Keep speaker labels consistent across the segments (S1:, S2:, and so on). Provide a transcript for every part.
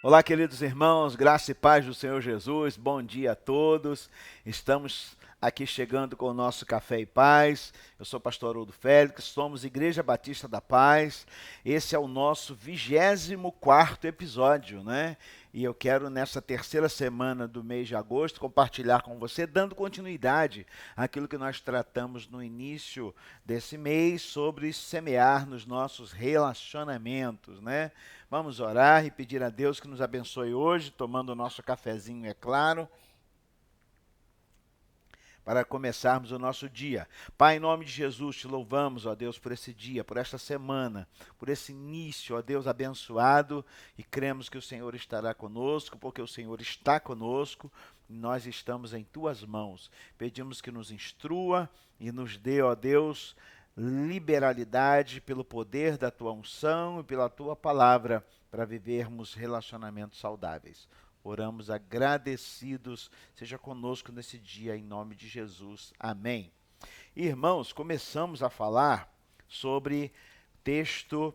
S1: Olá, queridos irmãos, graça e paz do Senhor Jesus, bom dia a todos. Estamos aqui chegando com o nosso Café e Paz. Eu sou o pastor Haroldo Félix, somos Igreja Batista da Paz. Esse é o nosso 24º episódio, né? E eu quero, nessa terceira semana do mês de agosto, compartilhar com você, dando continuidade àquilo que nós tratamos no início desse mês, sobre semear nos nossos relacionamentos, né? Vamos orar e pedir a Deus que nos abençoe hoje, tomando o nosso cafezinho, é claro, para começarmos o nosso dia. Pai, em nome de Jesus, te louvamos, ó Deus, por esse dia, por esta semana, por esse início, ó Deus, abençoado, e cremos que o Senhor estará conosco, porque o Senhor está conosco, e nós estamos em tuas mãos. Pedimos que nos instrua e nos dê, ó Deus, liberalidade pelo poder da tua unção e pela tua palavra, para vivermos relacionamentos saudáveis. Oramos agradecidos. Seja conosco nesse dia, em nome de Jesus. Amém. Irmãos, começamos a falar sobre texto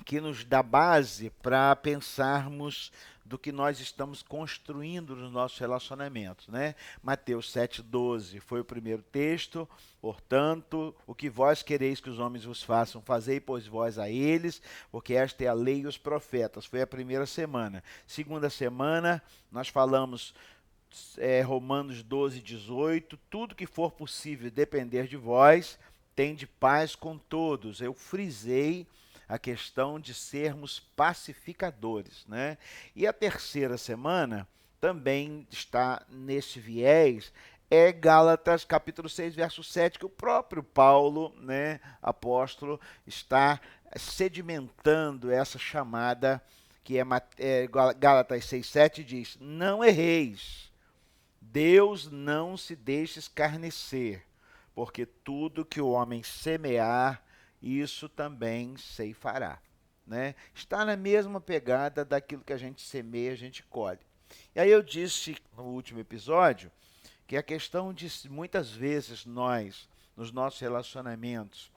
S1: que nos dá base para pensarmos do que nós estamos construindo nos nossos relacionamentos, né? Mateus 7,12 foi o primeiro texto. Portanto, o que vós quereis que os homens vos façam, fazei, pois, vós a eles, porque esta é a lei e os profetas. Foi a primeira semana. Segunda semana, nós falamos Romanos 12,18, tudo que for possível depender de vós, tende paz com todos. Eu frisei a questão de sermos pacificadores, né? E a terceira semana também está nesse viés, é Gálatas capítulo 6, verso 7, que o próprio Paulo, né, apóstolo, está sedimentando essa chamada, que é Gálatas 6, 7, diz: não erreis, Deus não se deixa escarnecer, porque tudo que o homem semear, isso também ceifará. Né? Está na mesma pegada daquilo que a gente semeia, a gente colhe. E aí eu disse no último episódio que a questão de muitas vezes nós, nos nossos relacionamentos,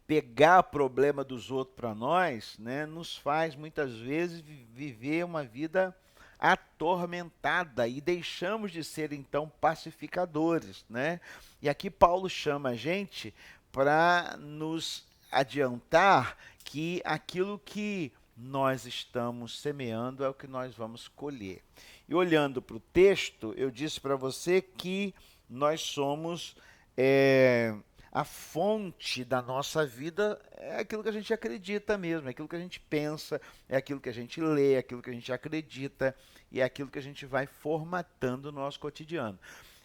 S1: pegar problema dos outros para nós, né, nos faz muitas vezes viver uma vida atormentada e deixamos de ser então pacificadores, né? E aqui Paulo chama a gente para nos adiantar que aquilo que nós estamos semeando é o que nós vamos colher. E olhando para o texto, eu disse para você que nós somos a fonte da nossa vida é aquilo que a gente acredita mesmo, é aquilo que a gente pensa, é aquilo que a gente lê, é aquilo que a gente acredita e é aquilo que a gente vai formatando no nosso cotidiano.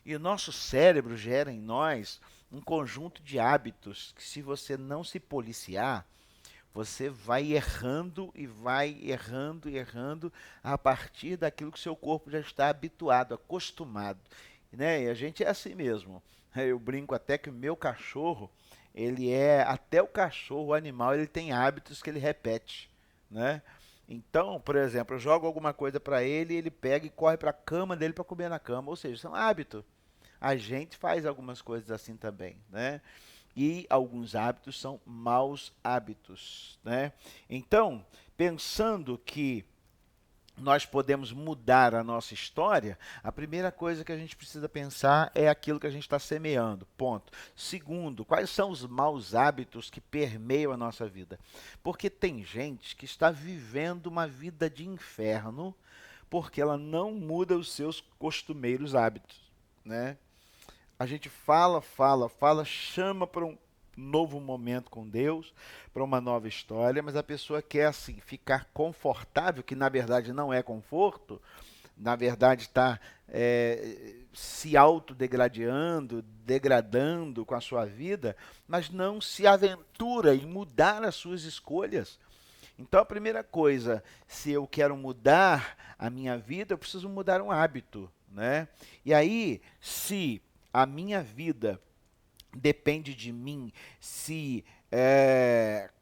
S1: E o nosso cérebro gera em nós um conjunto de hábitos que, se você não se policiar, você vai errando e vai errando e errando a partir daquilo que o seu corpo já está habituado, acostumado. Né? E a gente é assim mesmo. Eu brinco até que o meu cachorro, até o cachorro, o animal, ele tem hábitos que ele repete, né? Então, por exemplo, eu jogo alguma coisa para ele, ele pega e corre para a cama dele para comer na cama, ou seja, são hábitos. A gente faz algumas coisas assim também, né? E alguns hábitos são maus hábitos, né? Então, pensando que nós podemos mudar a nossa história, a primeira coisa que a gente precisa pensar é aquilo que a gente está semeando, ponto. Segundo, quais são os maus hábitos que permeiam a nossa vida? Porque tem gente que está vivendo uma vida de inferno porque ela não muda os seus costumeiros hábitos, né? A gente fala, chama para um novo momento com Deus, para uma nova história, mas a pessoa quer assim ficar confortável, que na verdade não é conforto, na verdade está se autodegradando, degradando com a sua vida, mas não se aventura em mudar as suas escolhas. Então a primeira coisa, se eu quero mudar a minha vida, eu preciso mudar um hábito, né? E aí, se a minha vida depende de mim, se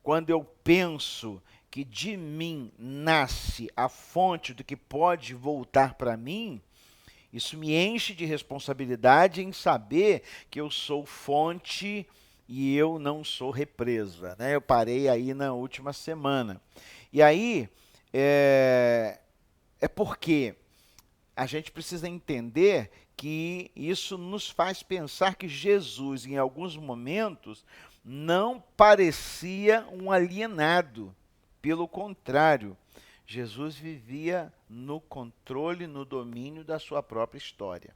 S1: quando eu penso que de mim nasce a fonte do que pode voltar para mim, isso me enche de responsabilidade em saber que eu sou fonte e eu não sou represa, né? Eu parei aí na última semana. E aí, é, é porque a gente precisa entender que isso nos faz pensar que Jesus, em alguns momentos, não parecia um alienado. Pelo contrário, Jesus vivia no controle, no domínio da sua própria história.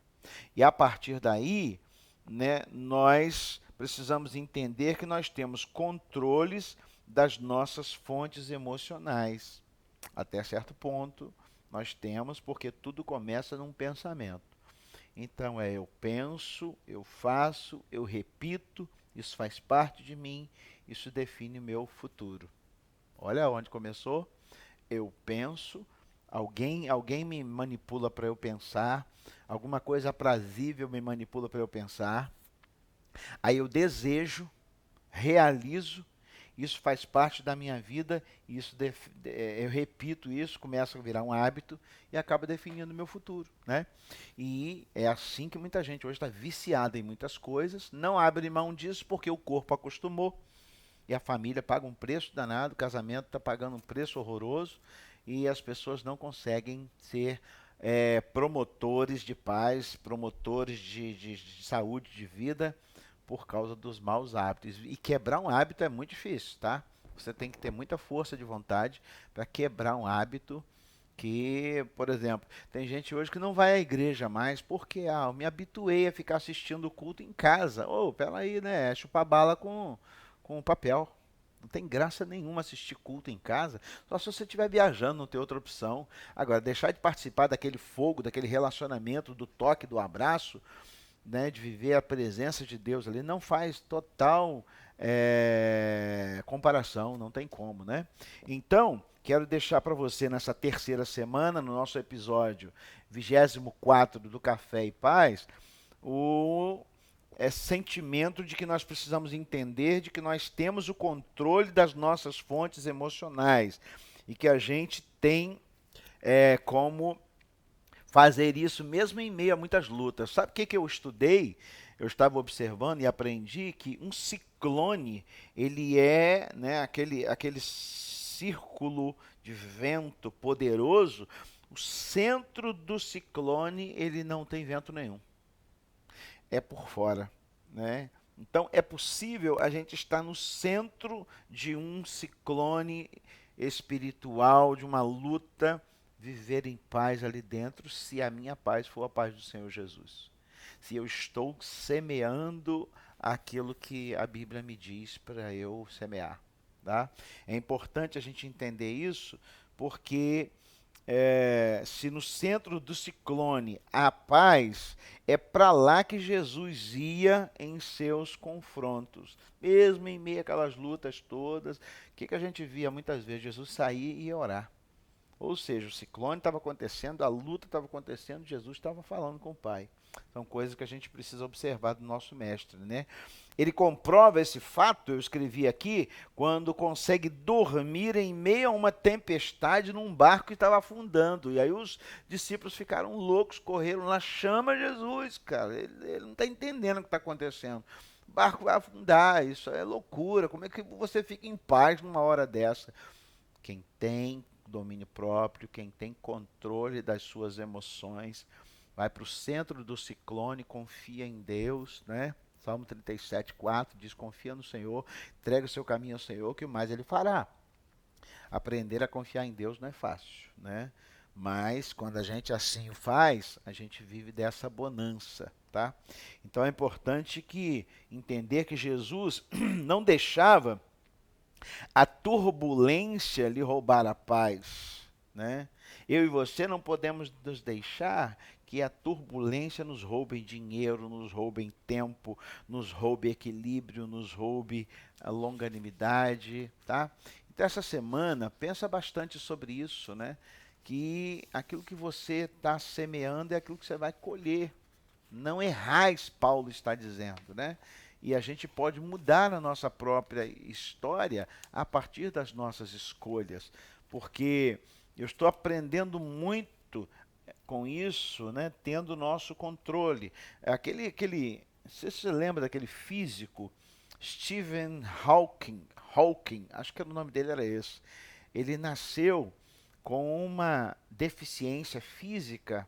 S1: E a partir daí, né, nós precisamos entender que nós temos controles das nossas fontes emocionais. Até certo ponto, nós temos, porque tudo começa num pensamento. Então eu penso, eu faço, eu repito, isso faz parte de mim, isso define meu futuro. Olha onde começou. Eu penso, alguém me manipula para eu pensar, alguma coisa aprazível me manipula para eu pensar. Aí eu desejo, realizo, isso faz parte da minha vida, eu repito isso, começa a virar um hábito e acaba definindo o meu futuro, né? E é assim que muita gente hoje está viciada em muitas coisas, não abre mão disso porque o corpo acostumou e a família paga um preço danado, o casamento está pagando um preço horroroso e as pessoas não conseguem ser promotores de paz, promotores de saúde, de vida, por causa dos maus hábitos. E quebrar um hábito é muito difícil, tá? Você tem que ter muita força de vontade para quebrar um hábito que, por exemplo, tem gente hoje que não vai à igreja mais porque eu me habituei a ficar assistindo o culto em casa. Ô, peraí, né? É chupar bala com papel. Não tem graça nenhuma assistir culto em casa, só se você estiver viajando, não tem outra opção. Agora, deixar de participar daquele fogo, daquele relacionamento, do toque, do abraço, né, de viver a presença de Deus ali, não faz total comparação, não tem como, né? Então, quero deixar para você nessa terceira semana, no nosso episódio 24 do Café e Paz, o sentimento de que nós precisamos entender de que nós temos o controle das nossas fontes emocionais e que a gente tem como fazer isso mesmo em meio a muitas lutas. Sabe o que, que eu estudei? Eu estava observando e aprendi que um ciclone, ele é, né, aquele círculo de vento poderoso. O centro do ciclone, ele não tem vento nenhum. É por fora, né? Então é possível a gente estar no centro de um ciclone espiritual, de uma luta, viver em paz ali dentro, se a minha paz for a paz do Senhor Jesus. Se eu estou semeando aquilo que a Bíblia me diz para eu semear, tá? É importante a gente entender isso, porque se no centro do ciclone há paz, é para lá que Jesus ia em seus confrontos. Mesmo em meio àquelas lutas todas, o que a gente via muitas vezes? Jesus sair e ia orar. Ou seja, o ciclone estava acontecendo, a luta estava acontecendo, Jesus estava falando com o Pai. São coisas que a gente precisa observar do nosso mestre, né? Ele comprova esse fato, eu escrevi aqui, quando consegue dormir em meio a uma tempestade num barco que estava afundando. E aí os discípulos ficaram loucos, correram lá, chama Jesus, cara. Ele não está entendendo o que está acontecendo. O barco vai afundar, isso é loucura. Como é que você fica em paz numa hora dessa? Quem tem domínio próprio, quem tem controle das suas emoções, vai para o centro do ciclone, confia em Deus, né? Salmo 37:4 diz: confia no Senhor, entrega o seu caminho ao Senhor, que o mais ele fará. Aprender a confiar em Deus não é fácil, né? Mas quando a gente assim o faz, a gente vive dessa bonança, tá? Então é importante que entender que Jesus não deixava a turbulência lhe roubar a paz, né? Eu e você não podemos nos deixar que a turbulência nos roube dinheiro, nos roube tempo, nos roube equilíbrio, nos roube a longanimidade, tá? Então essa semana pensa bastante sobre isso, né? Que aquilo que você está semeando é aquilo que você vai colher. Não errais, Paulo está dizendo, né? E a gente pode mudar a nossa própria história a partir das nossas escolhas, porque eu estou aprendendo muito com isso, né? Tendo o nosso controle. Não sei se você lembra daquele físico, Stephen Hawking, acho que o nome dele era esse. Ele nasceu com uma deficiência física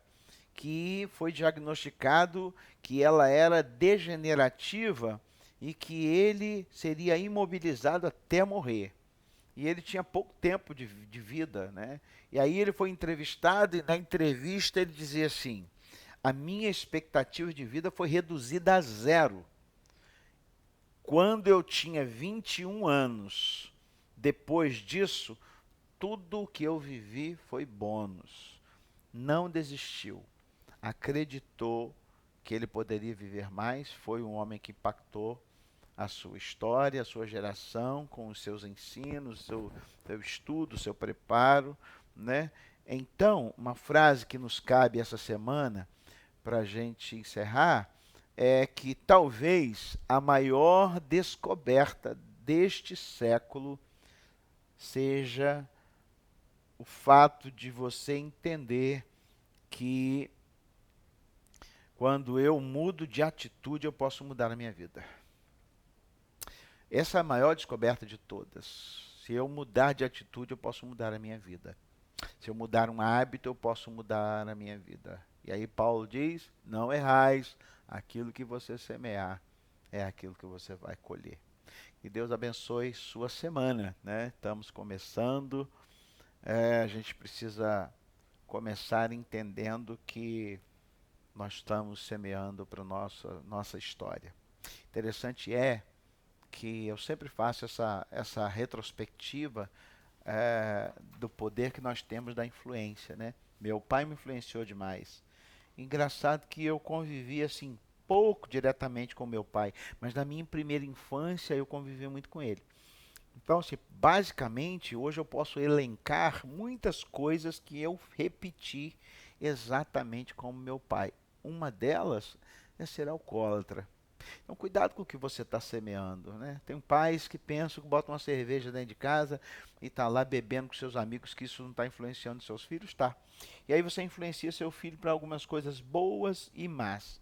S1: que foi diagnosticado que ela era degenerativa e que ele seria imobilizado até morrer. E ele tinha pouco tempo de vida, né? E aí ele foi entrevistado e na entrevista ele dizia assim: a minha expectativa de vida foi reduzida a zero. Quando eu tinha 21 anos, depois disso, tudo o que eu vivi foi bônus. Não desistiu. Acreditou que ele poderia viver mais. Foi um homem que impactou a sua história, a sua geração, com os seus ensinos, seu estudo, seu preparo, né? Então, uma frase que nos cabe essa semana, para a gente encerrar, é que talvez a maior descoberta deste século seja o fato de você entender que quando eu mudo de atitude, eu posso mudar a minha vida. Essa é a maior descoberta de todas. Se eu mudar de atitude, eu posso mudar a minha vida. Se eu mudar um hábito, eu posso mudar a minha vida. E aí Paulo diz, não errais, aquilo que você semear é aquilo que você vai colher. Que Deus abençoe sua semana, né? Estamos começando, a gente precisa começar entendendo que nós estamos semeando para a nossa história. Interessante é que eu sempre faço essa retrospectiva do poder que nós temos da influência, né? Meu pai me influenciou demais. Engraçado que eu convivi assim pouco diretamente com meu pai, mas na minha primeira infância eu convivi muito com ele. Então, assim, basicamente, hoje eu posso elencar muitas coisas que eu repeti exatamente como meu pai. Uma delas é ser alcoólatra. Então, cuidado com o que você está semeando, né? Tem pais que pensam que botam uma cerveja dentro de casa e está lá bebendo com seus amigos, que isso não está influenciando seus filhos, tá? E aí você influencia seu filho para algumas coisas boas e más.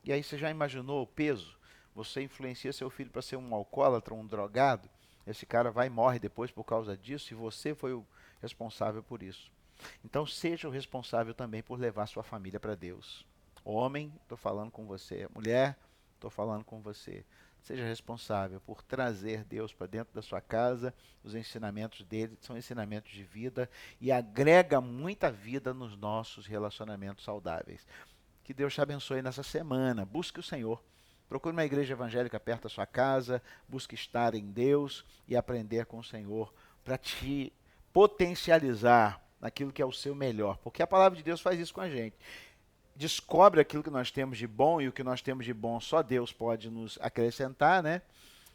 S1: E aí você já imaginou o peso? Você influencia seu filho para ser um alcoólatra, um drogado? Esse cara vai e morre depois por causa disso e você foi o responsável por isso. Então seja o responsável também por levar sua família para Deus. Homem, estou falando com você. Mulher, estou falando com você. Seja responsável por trazer Deus para dentro da sua casa. Os ensinamentos dele são ensinamentos de vida e agrega muita vida nos nossos relacionamentos saudáveis. Que Deus te abençoe nessa semana. Busque o Senhor. Procure uma igreja evangélica perto da sua casa. Busque estar em Deus e aprender com o Senhor para te potencializar naquilo que é o seu melhor. Porque a palavra de Deus faz isso com a gente. Descobre aquilo que nós temos de bom e o que nós temos de bom só Deus pode nos acrescentar, né?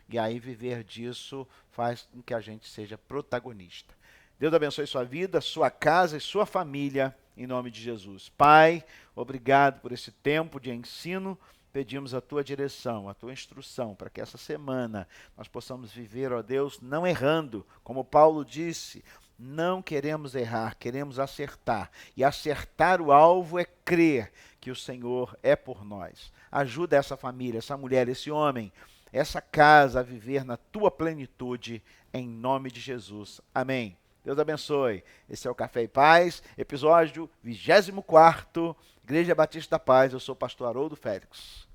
S1: E aí viver disso faz com que a gente seja protagonista. Deus abençoe sua vida, sua casa e sua família, em nome de Jesus. Pai, obrigado por esse tempo de ensino. Pedimos a tua direção, a tua instrução, para que essa semana nós possamos viver, ó Deus, não errando. Como Paulo disse, não queremos errar, queremos acertar. E acertar o alvo é crer que o Senhor é por nós. Ajuda essa família, essa mulher, esse homem, essa casa a viver na tua plenitude, em nome de Jesus. Amém. Deus abençoe. Esse é o Café e Paz, episódio 24º, Igreja Batista da Paz. Eu sou o pastor Haroldo Félix.